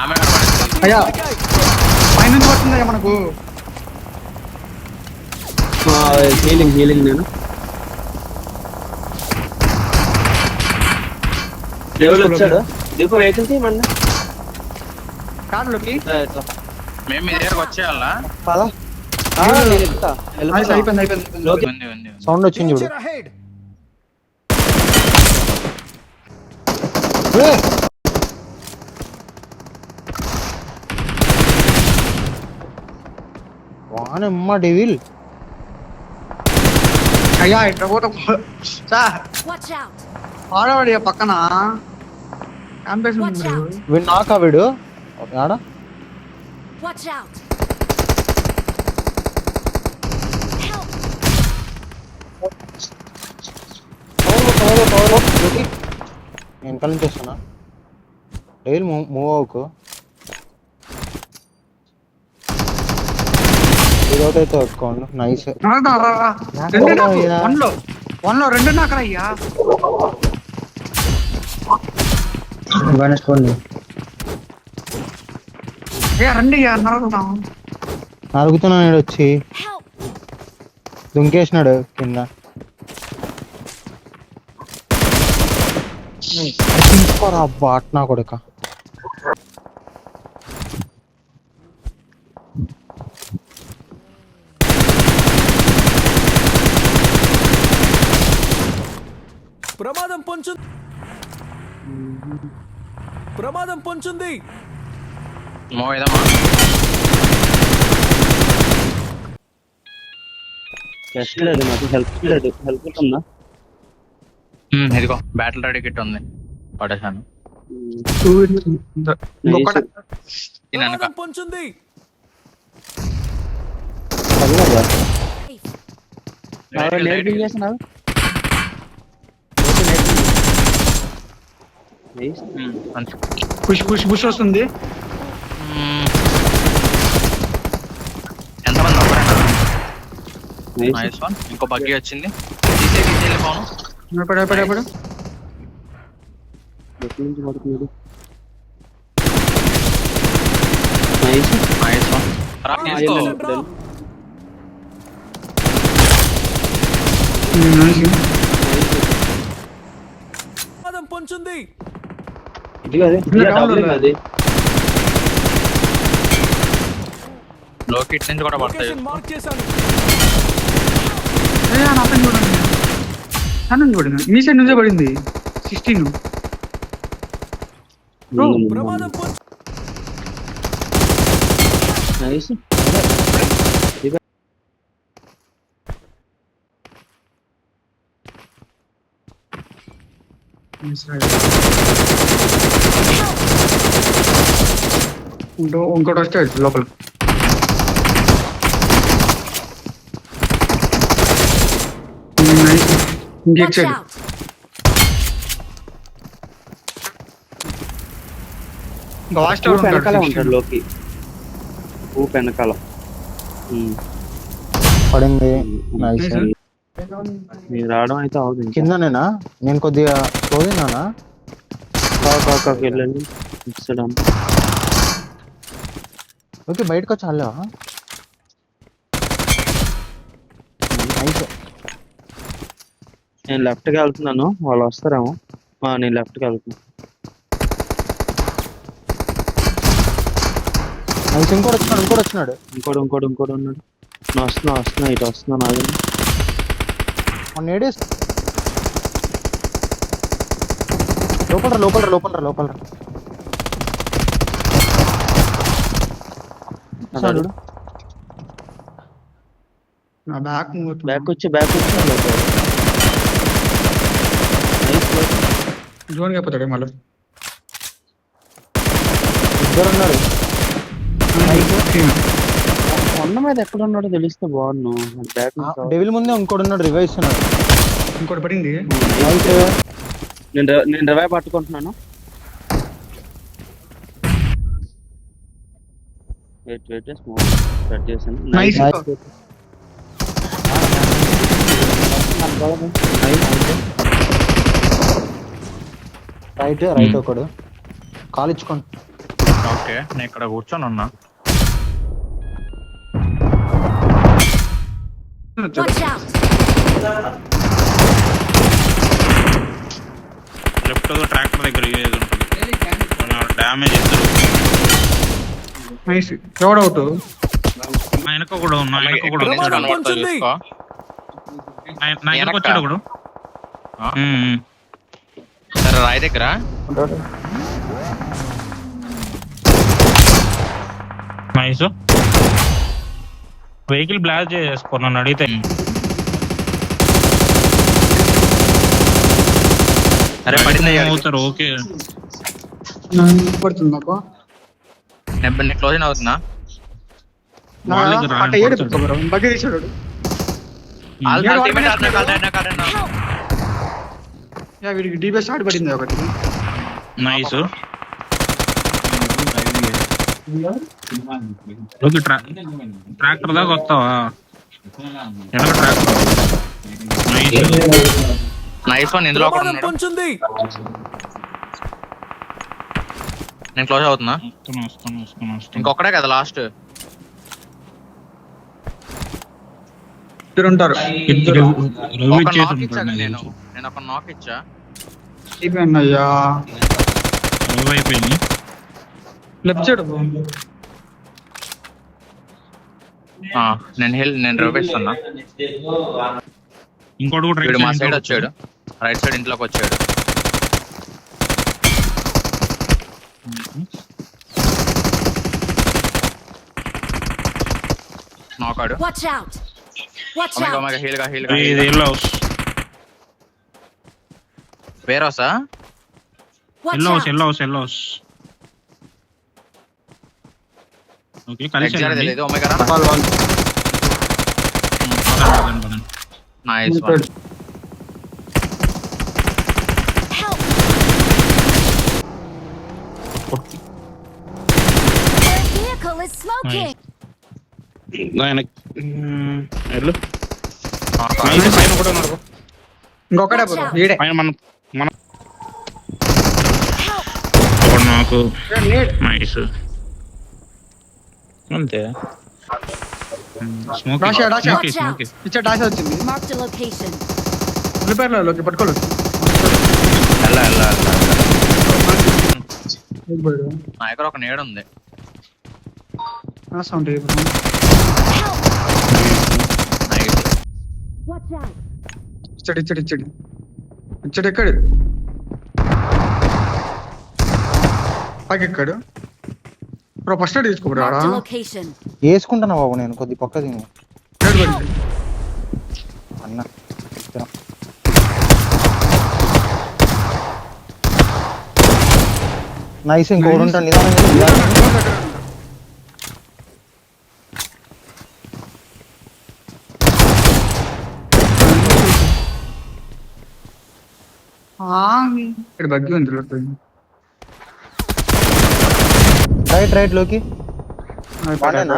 ఆమె కనపడుతుంది. అయ్యా పైనుంచి పడుతుందయ్యా మనకు. హీలింగ్ నేను లెవెల్ వచ్చాడు. దీపు వెహికల్ తీయమన్నా కార్లోకి మేము మీ దగ్గరకు వచ్చేయాలా? పదా ఉంది. సౌండ్ వచ్చింది చూడు. వానమ్మ డెవిల్. అయ్యా ఇట్లా పోతా సార్ ఆడవాడి పక్కన క్యాంపస్ వీడు నాకా వీడు ఆడ వెనకాల నుంచి వస్తున్నా. డెవిల్ మూవ్ అవ్వకు. ఇదొకటైతే వచ్చుకోండి. నైస్. వన్ లో రెండు నాకరా అయ్యా. అయ్యా రండి అయ్యా నరుగుతాం. నరుగుతున్నాడు వచ్చి దుంకేసినాడు కింద. బాట్నా కొడుక. ప్రమాదం పొంచుంది. మోయదమ్మా. లేదు నాకు హెల్ప్ ఉందా? ఇదిగో బ్యాటిల్ రెడీ కిట్ ఉంది, పడేసాను. ప్రమాదం పొంచుంది. పుష్ పుష్ పుష్ వస్తుంది. ఎంతమంది? ఇంకో బగ్గి వచ్చింది. ఎప్పుడు ప్రమాదం పొంచుంది. లోకిట్ నుంచి కూడా పడతాయి. మార్క్ చేశాను. చూడండి మీ సైడ్ నుంచే పడింది. 16 ప్రమాదం ఇంకోటి వస్తే లోపల. ఇంకెక్ సైడ్ వెనకాల ఉంటాడు లోకి. ఊపు వెనకాల పడింది. నైస్. మీరు రావడం అయితే అవుతుంది. కిందనేనా? నేను కొద్దిగా పోదినానా? వెళ్ళండి. ఓకే బయటకు వచ్చి అల్లా. నైస్. నేను లెఫ్ట్కి వెళ్తున్నాను, వాళ్ళు వస్తారేమో. నేను లెఫ్ట్కి వెళ్తున్నాను. నైస్. ఇంకోటి వచ్చినాడు. ఇంకోటి ఉన్నాడు. వస్తున్నా ఇటు వస్తున్నాను. అది ఏడేస్ లోపల బ్యాక్ వచ్చి జోన్ అయిపోతాడు మళ్ళీ. ఇద్దరు ఉన్నారు. కొండ మీద ఎక్కడ ఉన్నాడో తెలిస్తే బాగున్నాను. డెవిల్ ముందే ఇంకోటి ఉన్నాడు. రివైవ్ ఇస్తున్నాడు. ఇంకోటి పడింది. నేను రివైవ్ పట్టుకుంటున్నాను. వెయిట్ స్టార్ట్ చేశాను. రైట్ ఒకడు. కాల్ ఇచ్చుకోండి. ఓకే నేను ఇక్కడ కూర్చొని ఉన్నా. Watch out! లెఫ్ట్ ట్రాక్టర్ దగ్గర ఏది ఉంటుంది డ్యామేజ్ ఇద్దరు. నైస్. ఎవడు అవుట్? నా వెనక కూడా ఉన్నా, వెనక కూడా ఉంది. ప్రమాదం కనబడతా పొంచుంది. చూసుకో. నా వెనక వచ్చాడు ఒకడు. ఆ? సరే రాయి దగ్గర నైస్. వెహికల్ బ్లాస్ట్ చేసుకో నన్ను అడిగితే. అరే పడింది అవుతారు ఓకే. పడుతుంది నాకు. నేను క్లోజ్ అవుతున్నా. వాళ్ళ దగ్గర అట్ట ఏడు బగ్గి తీసాడు. వీడికి డీబీ స్టార్ట్ పడింది ఒకటి. నైస్. ట్రాక్టర్ దాకా వస్తావా? వెనక ట్రాక్టర్. Nice one. ఇందులో ఒకడు ప్రమాదం ఉన్నాడు. పొంచుంది. నేను క్లోజ్ అవుతున్నా. వస్తాను. ఇంకొకడే కదా లాస్ట్. ఇద్దరు ఉంటారు. ఒక నాక్ ఇచ్చా నేను ఒక నాక్ ఇచ్చా. డీబీ అన్నయ్యా అయిపోయింది. Left side. నేను రూపిస్తున్నా. ఇంకోటి కూడా వీడు మా రైట్ సైడ్ వచ్చాడు. రైట్ సైడ్ ఇంట్లోకి వచ్చాడు. నాకాడు. Watch out! Watch omega out! హీల్గా ఇది ఎల్లో హౌస్. వేరోసా. Watch yellow house out! Yellow house yellow house. Okay కలిసి వెళ్ళండి. తెలియదు. ఒమేగా పదండి. Nice one. Help! Their vehicle is smoking! వెళ్ళు. నైస్. పైన కూడా ఉన్నాడు. ఇంకొకడే బ్రో. ఈడే. పైన మనం Help! ఒకడు నాకు. నేడ్. నైస్. అంతే. Smoke dash dash. స్మోక్. ఇచ్చే డాష్ వచ్చింది. Marked a location. రిపేర్లోకి పట్టుకోలేదు. వెళ్ళా వెళ్ళిపోయాడు. నా దగ్గర ఒక నేడు ఉంది. Sound Help! Nice. Watch out! ఇచ్చడు ఎక్కడు. పైకి ఎక్కాడు. బ్రో ఫస్ట్ ఎయిడ్ తీసుకోబడి Marked a location. వేసుకుంటున్నా బాబు నేను కొద్ది పక్క తిని అన్న. నైస్. ఇంకోటి ఉంటాను నిదానంగా. ఇక్కడ బగ్గి ఉంది. రైట్ లోకి. వాడేనా?